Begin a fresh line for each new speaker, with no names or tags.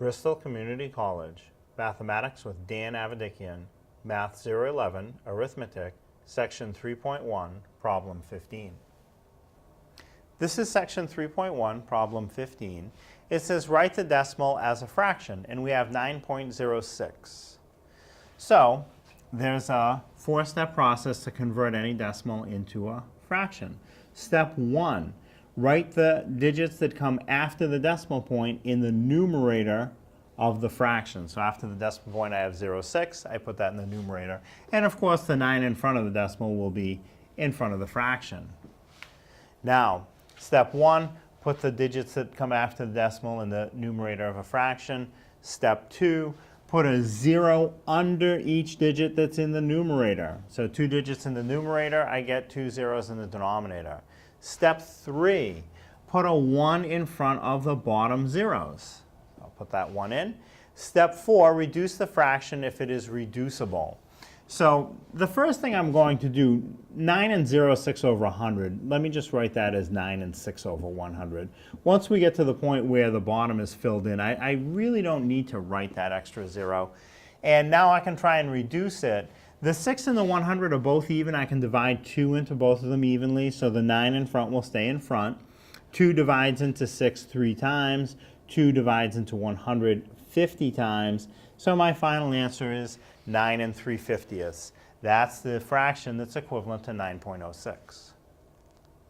Bristol Community College, Mathematics with Dan Avedikian, Math 011, Arithmetic, Section 3.1, Problem 15. This is Section 3.1, Problem 15. It says write the decimal as a fraction, and we have 9.06. So there's a four-step process to convert any decimal into a fraction. Step 1, write the digits that come after the decimal point in the numerator of the fraction. So after the decimal point I have 0.6, I put that in the numerator. And of course the 9 in front of the decimal will be in front of the fraction. Now, step 1, put the digits that come after the decimal in the numerator of a fraction. Step 2, put a 0 under each digit that's in the numerator. So 2 digits in the numerator, I get 2 zeros in the denominator. Step 3, put a 1 in front of the bottom zeros. I'll put that 1 in. Step 4, reduce the fraction if it is reducible. So the first thing I'm going to do, 9 and 0, 6 over 100. Let me just write that as 9 and 6 over 100. Once we get to the point where the bottom is filled in, I really don't need to write that extra 0. And now I can try and reduce it. The 6 and the 100 are both even. I can divide 2 into both of them evenly, so the 9 in front will stay in front. 2 divides into 6 3 times. 2 divides into 100 50 times. So my final answer is 9 3/50. That's the fraction that's equivalent to 9.06.